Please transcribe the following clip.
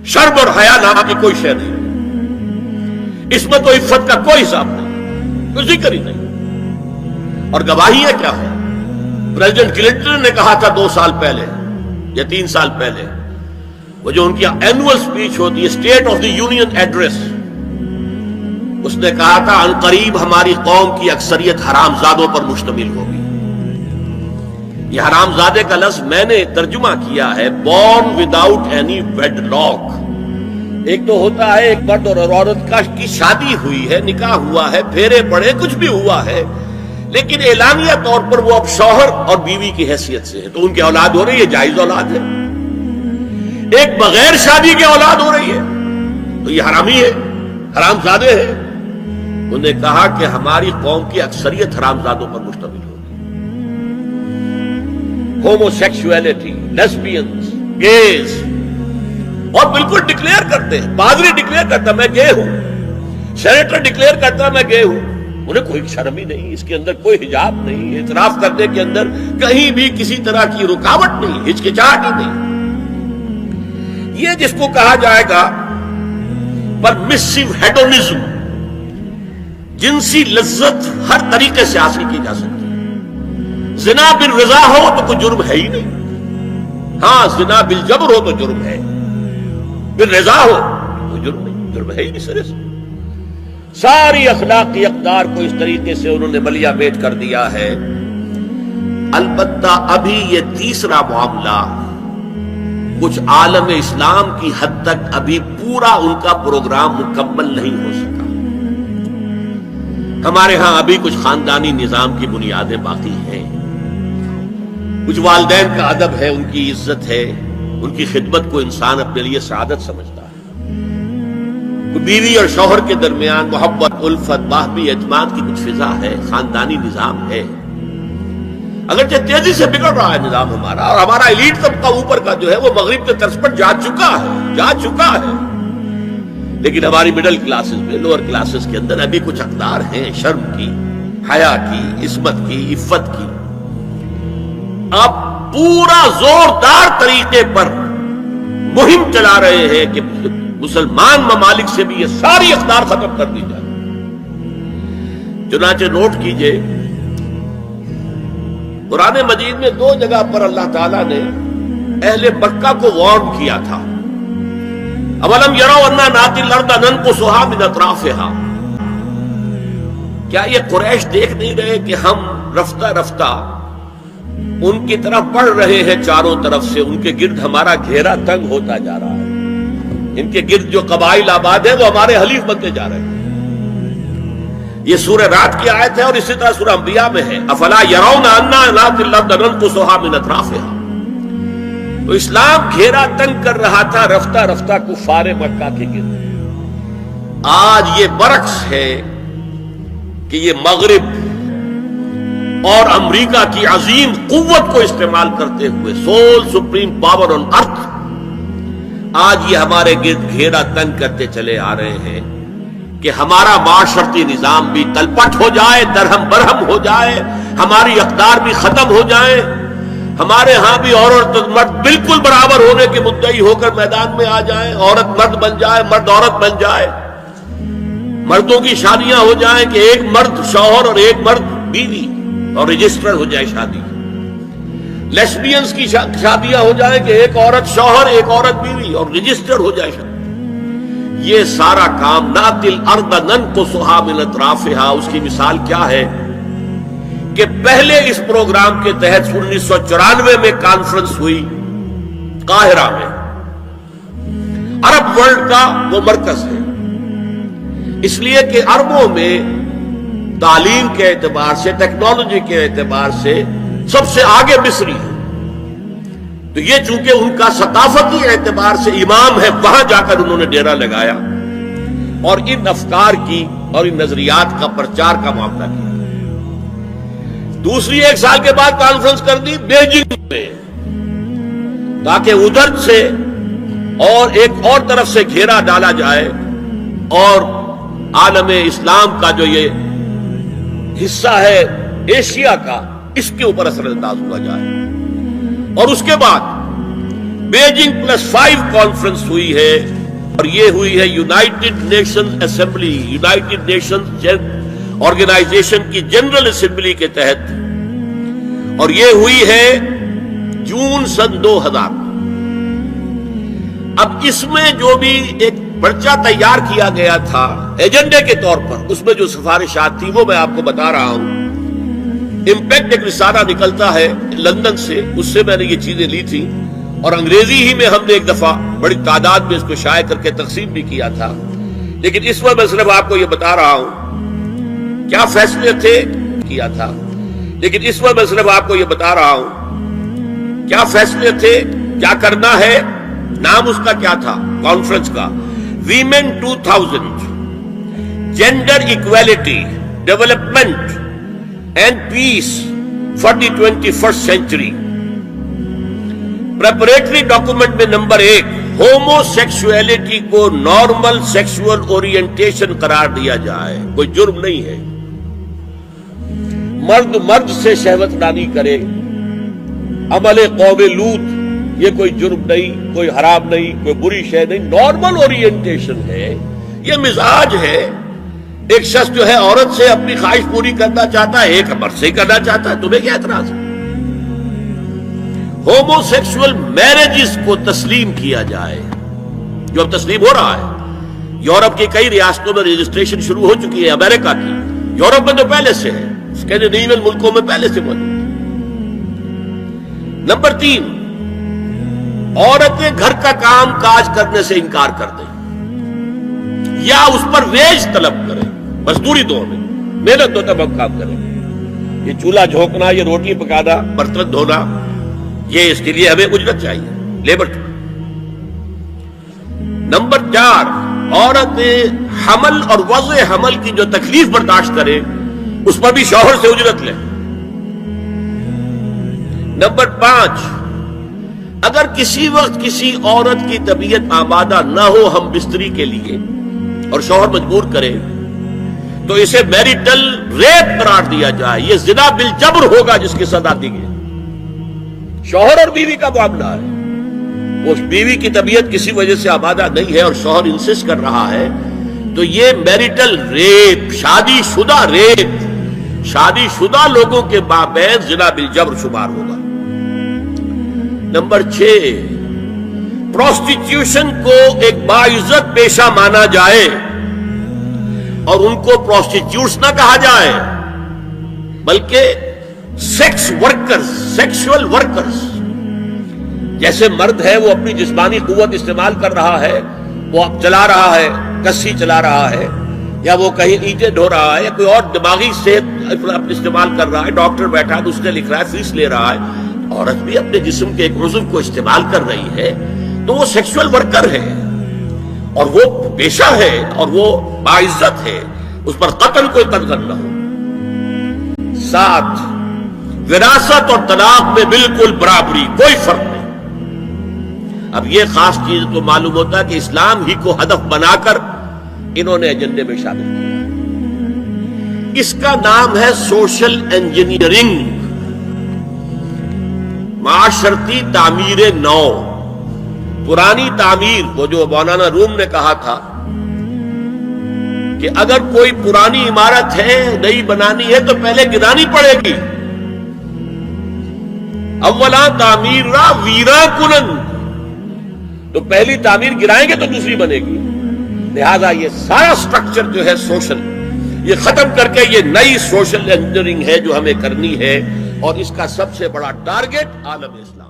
شرم اور حیا نام کی کوئی شے نہیں، عصمت و عفت کا کوئی حساب نہیں، کوئی ذکر ہی نہیں۔ اور گواہیاں کیا ہے؟ پریزیڈنٹ کلنٹن نے کہا تھا 2 سال پہلے یا 3 سال پہلے، وہ جو ان کی اینوئل سپیچ ہوتی ہے، state of the union address, اس نے کہا تھا ان قریب ہماری قوم کی اکثریت حرام زادوں پر مشتمل ہوگی۔ یہ حرام زادے کا لفظ میں نے ترجمہ کیا ہے born without any wedlock. ایک تو ہوتا ہے ایک مرد اور عورت کی شادی ہوئی ہے، نکاح ہوا ہے، پھیرے پڑے، کچھ بھی ہوا ہے، لیکن اعلانیہ طور پر وہ اب شوہر اور بیوی کی حیثیت سے ہے، تو ان کی اولاد ہو رہی ہے، جائز اولاد ہے۔ ایک بغیر شادی کی اولاد ہو رہی ہے تو یہ حرامی ہے، حرام زادے ہے۔ انہوں نے کہا کہ ہماری قوم کی اکثریت حرام زادوں پر مشتمل ہوگی۔ ہومو سیکسولیٹی، لیسبینز، گیز، اور بالکل ڈکلیئر کرتے ہیں، پادری ڈکلیئر کرتا میں گے ہوں، سینیٹر ڈکلیئر کرتا میں گے ہوں، انہیں کوئی شرم ہی نہیں، اس کے اندر کوئی حجاب نہیں، اعتراف کرنے کے اندر کہیں بھی کسی طرح کی رکاوٹ نہیں، ہچکچاہٹ ہی نہیں۔ یہ جس کو کہا جائے گا پرمیسو ہیڈونزم، جنسی لذت ہر طریقے سے حاصل کی جا سکتی ہے۔ زنا بالرضا ہو تو کوئی جرم ہے ہی نہیں، ہاں زنا بالجبر ہو تو جرم ہے، بالرضا ہو تو کوئی جرم نہیں، جرم ہے ہی نہیں سرے سے۔ ساری اخلاقی اقدار کو اس طریقے سے انہوں نے ملیا میٹ کر دیا ہے۔ البتہ ابھی یہ تیسرا معاملہ کچھ عالم اسلام کی حد تک ابھی پورا ان کا پروگرام مکمل نہیں ہو سکا۔ ہمارے ہاں ابھی کچھ خاندانی نظام کی بنیادیں باقی ہیں، کچھ والدین کا ادب ہے، ان کی عزت ہے، ان کی خدمت کو انسان اپنے لیے سعادت سمجھتا ہے۔ بیوی اور شوہر کے درمیان محبت، الفت، باہمی اعتماد کی کچھ فضا ہے، خاندانی نظام ہے۔ اگرچہ تیزی سے بگڑ رہا ہے نظام ہمارا، اور ہمارا ایلیٹ طبقہ اوپر کا جو ہے وہ مغرب کے طرز پر جا چکا ہے، لیکن ہماری مڈل کلاسز میں، لوور کلاسز کے اندر ابھی کچھ اقدار ہیں شرم کی، حیا کی، عصمت کی، عفت کی۔ آپ پورا زوردار طریقے پر مہم چلا رہے ہیں کہ مسلمان ممالک سے بھی یہ ساری اقدار ختم کر دی جائے۔ چنانچہ نوٹ کیجئے، قرآن مجید میں 2 جگہ پر اللہ تعالیٰ نے اہل مکہ کو وارن کیا تھا۔ اولم یروا انا ناتی الارض ننقصها من اطرافها، کیا یہ قریش دیکھ نہیں رہے کہ ہم رفتہ رفتہ ان کی طرف بڑھ رہے ہیں، چاروں طرف سے ان کے گرد ہمارا گھیرا تنگ ہوتا جا رہا ہے، ان کے گرد جو قبائل آباد ہیں وہ ہمارے حلیف بنتے جا رہے ہیں۔ یہ سورہ رات کی آیت ہے، اور اسی طرح سورہ انبیاء میں ہے افلا یرون انا ناتی الارض ننقصها من اطرافها۔ تو اسلام گھیرا تنگ کر رہا تھا رفتہ رفتہ کفار مکہ کے گرد۔ آج یہ برعکس ہے کہ یہ مغرب اور امریکہ کی عظیم قوت کو استعمال کرتے ہوئے، سول سپریم پاور آن ارتھ، آج یہ ہمارے گرد گھیرا تنگ کرتے چلے آ رہے ہیں کہ ہمارا معاشرتی نظام بھی تلپٹ ہو جائے، درہم برہم ہو جائے، ہماری اقدار بھی ختم ہو جائیں، ہمارے ہاں بھی عورت اور مرد بالکل برابر ہونے کے مدعی ہو کر میدان میں آ جائیں، عورت مرد بن جائے، مرد عورت بن جائے، مردوں کی شادیاں ہو جائیں کہ ایک مرد شوہر اور ایک مرد بیوی اور رجسٹر ہو جائے شادی، لیسبینز کی شادیاں ہو جائیں کہ ایک عورت شوہر، ایک عورت بیوی اور رجسٹر ہو جائے شادی۔ یہ سارا کام ناتی الارض ننقصها من اطرافها، اس کی مثال کیا ہے کہ پہلے اس پروگرام کے تحت 1994 میں کانفرنس ہوئی قاہرہ میں، عرب ورلڈ کا وہ مرکز ہے، اس لیے کہ عربوں میں تعلیم کے اعتبار سے، ٹیکنالوجی کے اعتبار سے سب سے آگے مصری ہے، تو یہ چونکہ ان کا ثقافتی اعتبار سے امام ہے، وہاں جا کر انہوں نے ڈیرا لگایا اور ان افکار کی اور ان نظریات کا پرچار کا معاملہ کیا۔ دوسری 1 سال کے بعد کانفرنس کر دی بیجنگ میں، تاکہ ادھر سے اور ایک اور طرف سے گھیرا ڈالا جائے اور عالم اسلام کا جو یہ حصہ ہے ایشیا کا، اس کے اوپر اثر انداز ہوا جائے۔ اور اس کے بعد بیجنگ +5 کانفرنس ہوئی ہے اور یہ ہوئی ہے United Nations Assembly, United Nations Organization کی جنرل اسمبلی کے تحت، اور یہ ہوئی ہے جون سن 2000۔ اب اس میں جو بھی ایک پرچہ تیار کیا گیا تھا ایجنڈے کے طور پر، اس میں جو سفارشات تھی وہ میں آپ کو بتا رہا ہوں۔ امپیکٹ ایک رسالہ نکلتا ہے لندن سے، اس سے میں نے یہ چیزیں لی تھی، اور انگریزی ہی میں ہم نے ایک دفعہ بڑی تعداد میں اس کو شائع کر کے تقسیم بھی کیا تھا، لیکن اس میں صرف آپ کو یہ بتا رہا ہوں کیا فیصلے تھے کیا تھا، لیکن اس میں صرف آپ کو یہ بتا رہا ہوں کیا فیصلے تھے، کیا کرنا ہے، نام اس کا کیا تھا کانفرنس کا، women 2000 gender equality development and peace for the 21st century. Preparatory document میں نمبر 1 ہومو سیکسولیٹی کو نارمل سیکسول اورینٹیشن قرار دیا جائے، کوئی جرم نہیں ہے، مرد مرد سے شہوت رانی کرے، عمل قوم لوط، یہ کوئی جرم نہیں، کوئی حرام نہیں، کوئی بری شے نہیں، نارمل اورینٹیشن ہے، یہ مزاج ہے۔ ایک شخص جو ہے عورت سے اپنی خواہش پوری کرنا چاہتا ہے، ایک مرد سے کرنا چاہتا ہے، تمہیں کیا اعتراض ہے؟ ہومو سیکسول میرجز کو تسلیم کیا جائے، جو اب تسلیم ہو رہا ہے۔ یورپ کی کئی ریاستوں میں رجسٹریشن شروع ہو چکی ہے، امریکہ کی، یورپ میں تو پہلے سے ہے، اسکینڈینیوین ملکوں میں پہلے سے موجود ہے۔ نمبر 3 عورتیں گھر کا کام کاج کرنے سے انکار کر دیں یا اس پر ویج طلب کریں، مزدوری دو میں محنت دو تب ہم کام کریں، یہ چولہا جھونکنا، یہ روٹی پکانا، برتن دھونا، یہ اس کے لیے ہمیں اجرت چاہیے، لیبر۔ نمبر 4 عورتیں حمل اور وضع حمل کی جو تکلیف برداشت کریں اس پر بھی شوہر سے اجرت لیں۔ نمبر 5 اگر کسی وقت کسی عورت کی طبیعت آمادہ نہ ہو ہم بستری کے لیے اور شوہر مجبور کرے تو اسے میریٹل ریپ قرار دیا جائے، یہ زنا بالجبر ہوگا جس کی سزا دی گئی۔ شوہر اور بیوی کا معاملہ ہے، اس بیوی کی طبیعت کسی وجہ سے آمادہ نہیں ہے اور شوہر انسسٹ کر رہا ہے تو یہ میریٹل ریپ، شادی شدہ ریپ، شادی شدہ لوگوں کے مابین زنا بالجبر شمار ہوگا۔ نمبر 6 پروسٹیٹیوشن کو ایک باعزت پیشہ مانا جائے اور ان کو پروسٹیٹیوٹس نہ کہا جائے بلکہ سیکس ورکرز، سیکشول ورکرز۔ جیسے مرد ہے وہ اپنی جسمانی قوت استعمال کر رہا ہے، وہ چلا رہا ہے، کسی چلا رہا ہے، یا وہ کہیں اینٹیں ڈھو رہا ہے، یا کوئی اور دماغی صحت استعمال کر رہا ہے، ڈاکٹر بیٹھا ہے اس نے لکھ رہا ہے، فیس لے رہا ہے، عورت بھی اپنے جسم کے ایک عضو کو استعمال کر رہی ہے تو وہ سیکشول ورکر ہے اور وہ پیشہ ہے اور وہ باعزت ہے، اس پر قتل کوئی قدغن نہ ہو۔ 7 وراثت اور طلاق میں بالکل برابری، کوئی فرق نہیں۔ اب یہ خاص چیز تو معلوم ہوتا ہے کہ اسلام ہی کو ہدف بنا کر انہوں نے ایجنڈے میں شامل کیا۔ اس کا نام ہے سوشل انجینئرنگ، معاشرتی تعمیر نو۔ پرانی تعمیر، وہ جو مولانا روم نے کہا تھا کہ اگر کوئی پرانی عمارت ہے نئی بنانی ہے تو پہلے گرانی پڑے گی، اولا تعمیر را ویرا کنن، تو پہلی تعمیر گرائیں گے تو دوسری بنے گی۔ لہذا یہ سارا سٹرکچر جو ہے سوشل، یہ ختم کر کے یہ نئی سوشل انجینئرنگ ہے جو ہمیں کرنی ہے، اور اس کا سب سے بڑا ٹارگٹ عالم اسلام۔